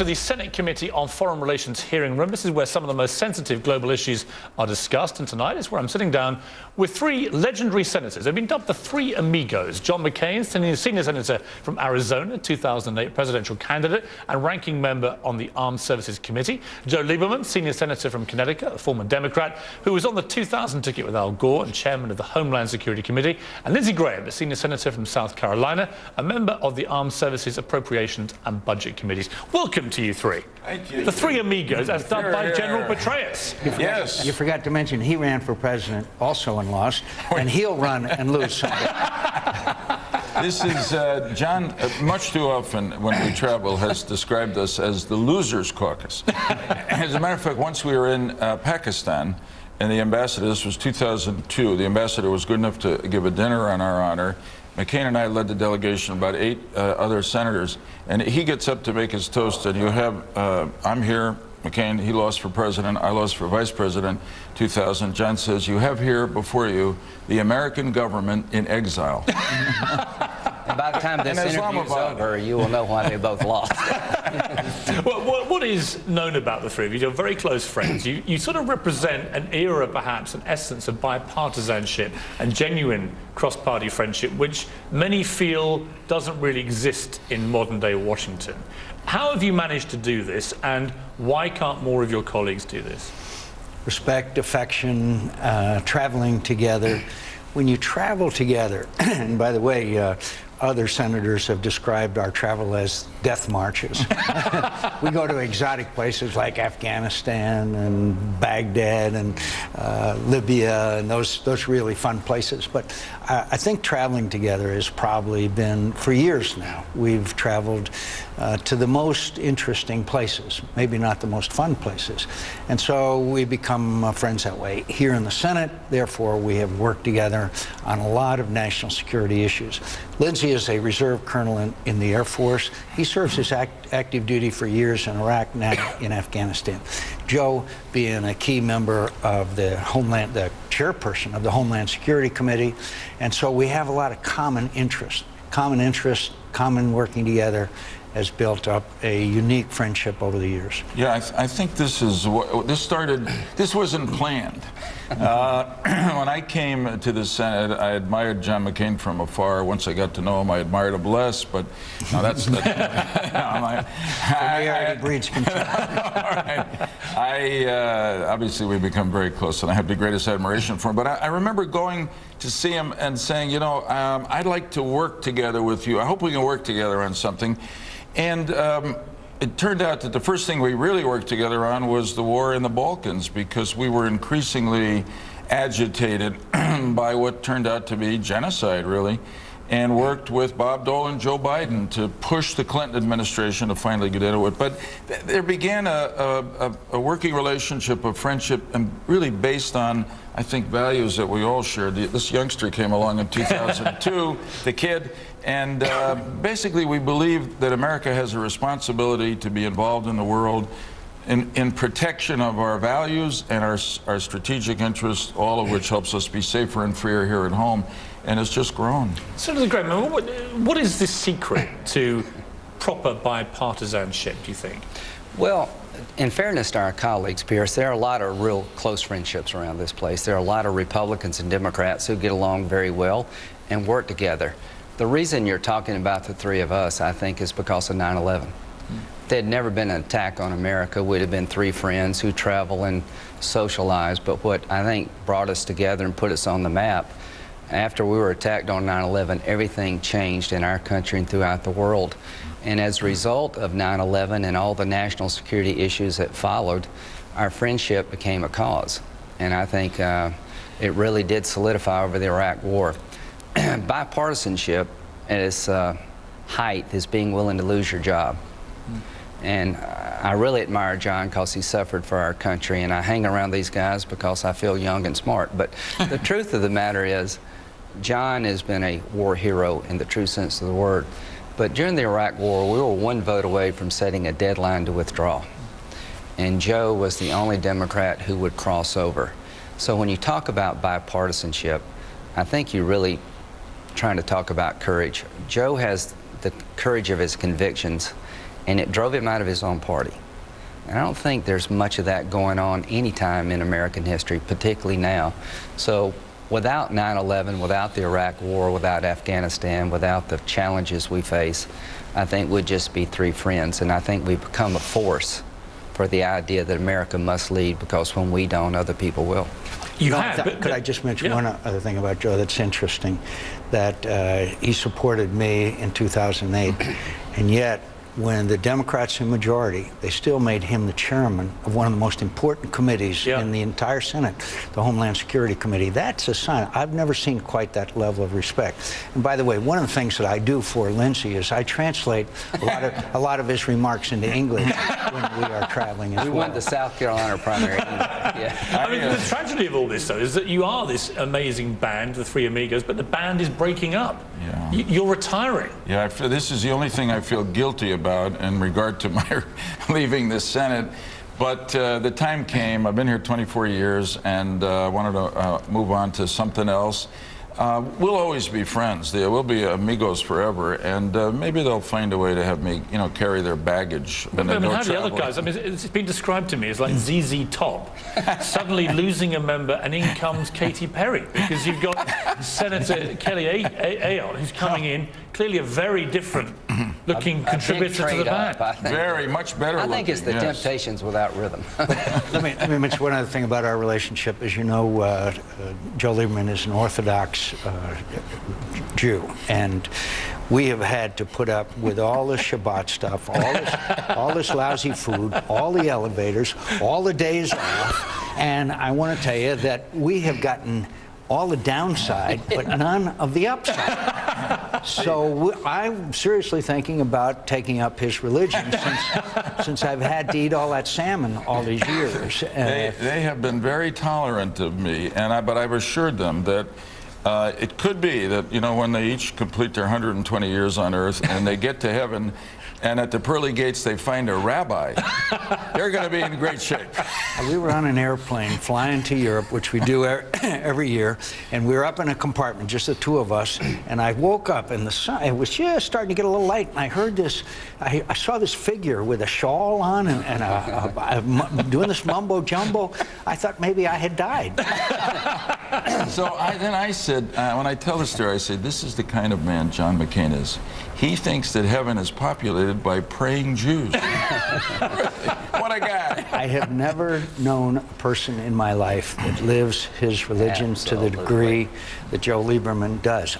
to the Senate Committee on Foreign Relations hearing room. This is where some of the most sensitive global issues are discussed, and tonight is where I'm sitting down with three legendary senators. They've been dubbed the Three Amigos. John McCain, senior senator from Arizona, 2008 presidential candidate and ranking member on the Armed Services Committee. Joe Lieberman, senior senator from Connecticut, a former Democrat, who was on the 2000 ticket with Al Gore and chairman of the Homeland Security Committee. And Lindsey Graham, a senior senator from South Carolina, a member of the Armed Services Appropriations and Budget Committees. Welcome to you three. Thank you. The Three Amigos, as dubbed by General Petraeus. Yes. You forgot to mention he ran for president also and lost, and he'll run and lose someday. This is, John, much too often when we travel, has described us as the Losers Caucus. As a matter of fact, once we were in Pakistan, and the ambassador, this was 2002, the ambassador was good enough to give a dinner on our honor. McCain and I led the delegation, about 8 other senators, and he gets up to make his toast, and you have, I'm here, McCain, he lost for president, I lost for vice president, 2000. John says, you have here before you the American government in exile. And by the time this interview is over, you will know why they both lost. Well, what is known about the three of you? You're very close friends. You sort of represent an era, perhaps, an essence of bipartisanship and genuine cross-party friendship, which many feel doesn't really exist in modern-day Washington. How have you managed to do this, and why can't more of your colleagues do this? Respect, affection, traveling together. When you travel together, and by the way, other senators have described our travel as death marches. We go to exotic places like Afghanistan and Baghdad and Libya and those really fun places. But I think traveling together has probably been, for years now, we've traveled to the most interesting places, maybe not the most fun places. And so we become friends that way. Here in the Senate, therefore, we have worked together on a lot of national security issues. Lindsey is a reserve colonel in the Air Force. He serves his active duty for years in Iraq, now in Afghanistan. Joe, being a key member of the chairperson of the Homeland Security Committee. And so we have a lot of common interests, common working together has built up a unique friendship over the years. Yeah, I think this wasn't planned. When I came to the Senate, I admired John McCain from afar. Once I got to know him, I admired him less, but no, that's familiarity breeds contempt. Obviously we become very close, and I have the greatest admiration for him. But I remember going to see him and saying, you know, I'd like to work together with you. I hope we can work together on something. And it turned out that the first thing we really worked together on was the war in the Balkans, because we were increasingly agitated by what turned out to be genocide, really, and worked with Bob Dole and Joe Biden to push the Clinton administration to finally get into it. But there began a working relationship of friendship, and really based on, I think, values that we all shared. This youngster came along in 2002, the kid, and basically we believe that America has a responsibility to be involved in the world in protection of our values and our strategic interests, all of which helps us be safer and freer here at home, and it's just grown. Senator Graham, what is the secret to proper bipartisanship, do you think? Well, in fairness to our colleagues, Pierce, there are a lot of real close friendships around this place. There are a lot of Republicans and Democrats who get along very well and work together. The reason you're talking about the three of us, I think, is because of 9/11. If there had never been an attack on America, we'd have been three friends who travel and socialize. But what I think brought us together and put us on the map, after we were attacked on 9/11, everything changed in our country and throughout the world. And as a result of 9/11 and all the national security issues that followed, our friendship became a cause. And I think it really did solidify over the Iraq War. Bipartisanship at its height is being willing to lose your job. And I really admire John because he suffered for our country, and I hang around these guys because I feel young and smart. But the truth of the matter is, John has been a war hero in the true sense of the word. But during the Iraq War, we were one vote away from setting a deadline to withdraw. And Joe was the only Democrat who would cross over. So when you talk about bipartisanship, I think you're really trying to talk about courage. Joe has the courage of his convictions, and it drove him out of his own party. And I don't think there's much of that going on any time in American history, particularly now. So without 9/11, without the Iraq War, without Afghanistan, without the challenges we face, I think we'd just be three friends. And I think we've become a force for the idea that America must lead, because when we don't, other people will. You have, could I just mention one other thing about Joe that's interesting? That he supported me in 2008, and yet when the Democrats in majority, they still made him the chairman of one of the most important committees in the entire Senate, the Homeland Security Committee. That's a sign. I've never seen quite that level of respect. And by the way, one of the things that I do for Lindsey is I translate a lot of his remarks into English when we are traveling as well. We went to South Carolina primary. I mean, the tragedy of all this, though, is that you are this amazing band, the Three Amigos, but the band is breaking up. Yeah. You're retiring. Yeah, this is the only thing I feel guilty about in regard to my leaving the Senate. But the time came. I've been here 24 years, and I wanted to move on to something else. We'll always be friends. We'll be amigos forever, and maybe they'll find a way to have me, carry their baggage. I mean, how the other guys? I mean, it's been described to me as like ZZ Top, suddenly losing a member, and in comes Katy Perry, because you've got Senator Kelly Ayotte, who's coming in, clearly a very different looking contributor to the band. Very much better. I think it's the Temptations without rhythm. Let me mention one other thing about our relationship. As you know, Joe Lieberman is an Orthodox Jew, and we have had to put up with all the Shabbat stuff, all this lousy food, all the elevators, all the days off, and I want to tell you that we have gotten all the downside, but none of the upside. So I'm seriously thinking about taking up his religion since I've had to eat all that salmon all these years. They have been very tolerant of me, but I've assured them that it could be that, when they each complete their 120 years on earth and they get to heaven, and at the pearly gates they find a rabbi, they're going to be in great shape. We were on an airplane flying to Europe, which we do every year, and we were up in a compartment, just the two of us, and I woke up and the sun, it was just starting to get a little light, and I heard this, I saw this figure with a shawl on and doing this mumbo jumbo. I thought maybe I had died. So then I said, when I tell the story, I say, this is the kind of man John McCain is. He thinks that heaven is populated by praying Jews. What a guy. I have never known a person in my life that lives his religion to the degree that Joe Lieberman does.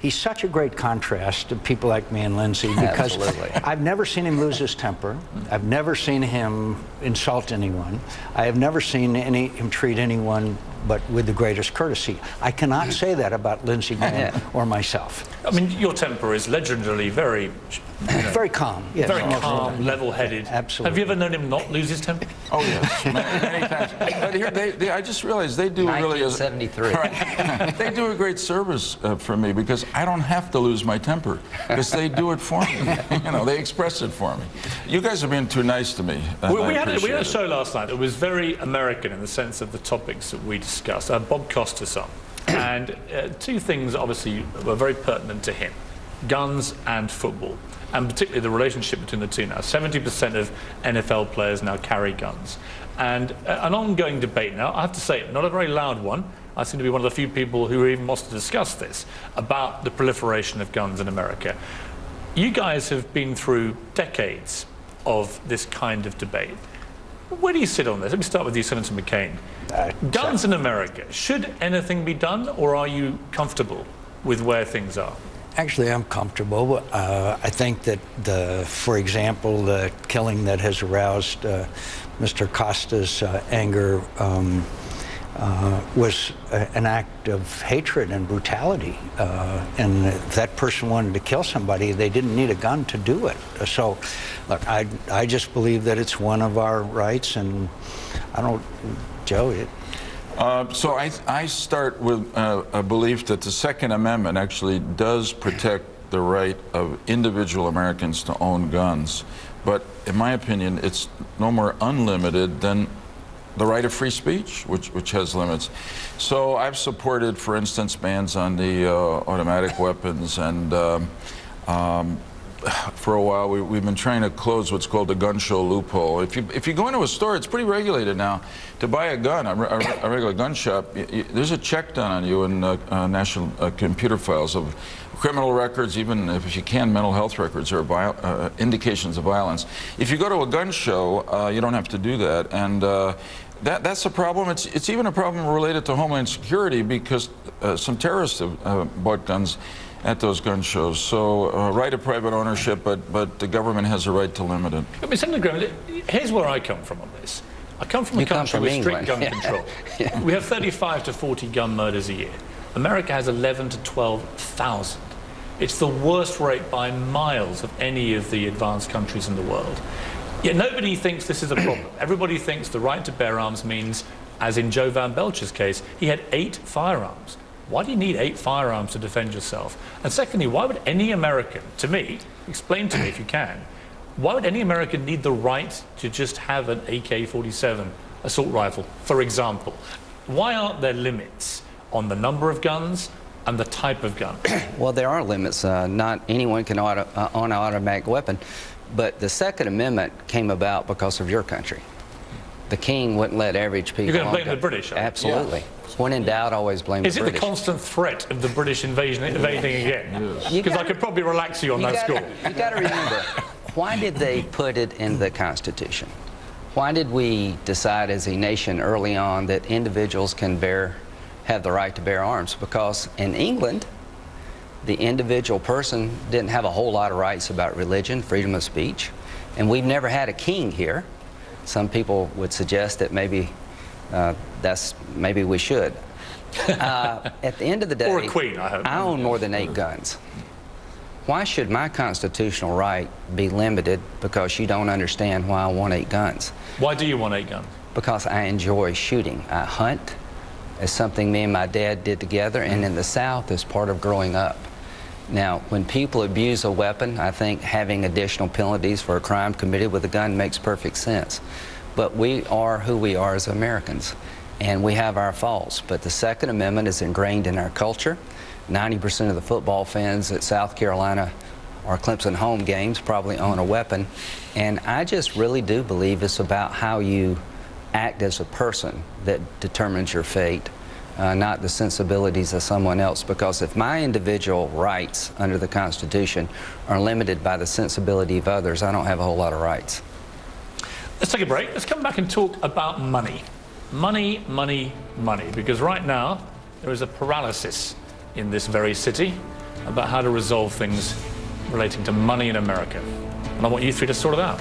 He's such a great contrast to people like me and Lindsey, because I've never seen him lose his temper. I've never seen him insult anyone. I have never seen him treat anyone but with the greatest courtesy. I cannot say that about Lindsey Graham or myself. I mean, your temper is legendarily very... very calm. Yes, very calm, level-headed. Absolutely. Have you ever known him not lose his temper? Oh, yes, many times. But here, I just realized they do really... 1973. Right, they do a great service for me, because I don't have to lose my temper, because they do it for me. They express it for me. You guys have been too nice to me. We had a show last night that was very American in the sense of the topics that we discussed. Bob Costas on. And two things, obviously, were very pertinent to him. Guns and football. And particularly the relationship between the two now. 70% of NFL players now carry guns. And an ongoing debate now, I have to say, not a very loud one. I seem to be one of the few people who even wants to discuss this, about the proliferation of guns in America. You guys have been through decades of this kind of debate. Where do you sit on this? Let me start with you, Senator McCain. Guns in America, should anything be done, or are you comfortable with where things are? Actually, I'm comfortable. I think that, for example, the killing that has aroused Mr. Costa's anger was an act of hatred and brutality. And if that person wanted to kill somebody, they didn't need a gun to do it. So, look, I just believe that it's one of our rights, and I don't, Joe, so I start with a belief that the Second Amendment actually does protect the right of individual Americans to own guns. But in my opinion, it's no more unlimited than the right of free speech, which has limits. So I've supported, for instance, bans on the automatic weapons, and for a while, we've been trying to close what's called the gun show loophole. If you go into a store, it's pretty regulated now. To buy a gun, a regular gun shop, there's a check done on you in national computer files of criminal records, even if you can, mental health records or indications of violence. If you go to a gun show, you don't have to do that, and that's a problem. It's even a problem related to Homeland Security, because some terrorists have bought guns at those gun shows. So right of private ownership, but the government has a right to limit it. I mean, Senator Graham, here's where I come from on this. I come from a country with strict gun control. Yeah. We have 35 to 40 gun murders a year. America has 11 to 12,000. It's the worst rate by miles of any of the advanced countries in the world. Yet nobody thinks this is a problem. Everybody thinks the right to bear arms means, as in Joe Van Belcher's case, he had 8 firearms. Why do you need 8 firearms to defend yourself? And secondly, why would any American, to me, explain to me if you can, why would any American need the right to just have an AK-47 assault rifle, for example? Why aren't there limits on the number of guns and the type of gun? Well, there are limits. Not anyone can own an automatic weapon. But the Second Amendment came about because of your country. The king wouldn't let average people. You're going to blame the British? Absolutely. Yeah. When in doubt, always blame the British. Is it the constant threat of the British invading again? Because I could probably relax you on that score. You got to remember, why did they put it in the Constitution? Why did we decide as a nation early on that individuals can have the right to bear arms? Because in England, the individual person didn't have a whole lot of rights about religion, freedom of speech, and we've never had a king here. Some people would suggest that maybe maybe we should. At the end of the day, or a queen, I hope. I own more than 8 guns. Why should my constitutional right be limited because you don't understand why I want 8 guns? Why do you want 8 guns? Because I enjoy shooting. I hunt. It's something me and my dad did together, and in the South, as part of growing up. Now, when people abuse a weapon, I think having additional penalties for a crime committed with a gun makes perfect sense. But we are who we are as Americans, and we have our faults. But the Second Amendment is ingrained in our culture. 90% of the football fans at South Carolina or Clemson home games probably own a weapon. And I just really do believe it's about how you act as a person that determines your fate, not the sensibilities of someone else. Because if my individual rights under the Constitution are limited by the sensibility of others, I don't have a whole lot of rights. Let's take a break. Let's come back and talk about money. Money, money, money. Because right now, there is a paralysis in this very city about how to resolve things relating to money in America. And I want you three to sort it out.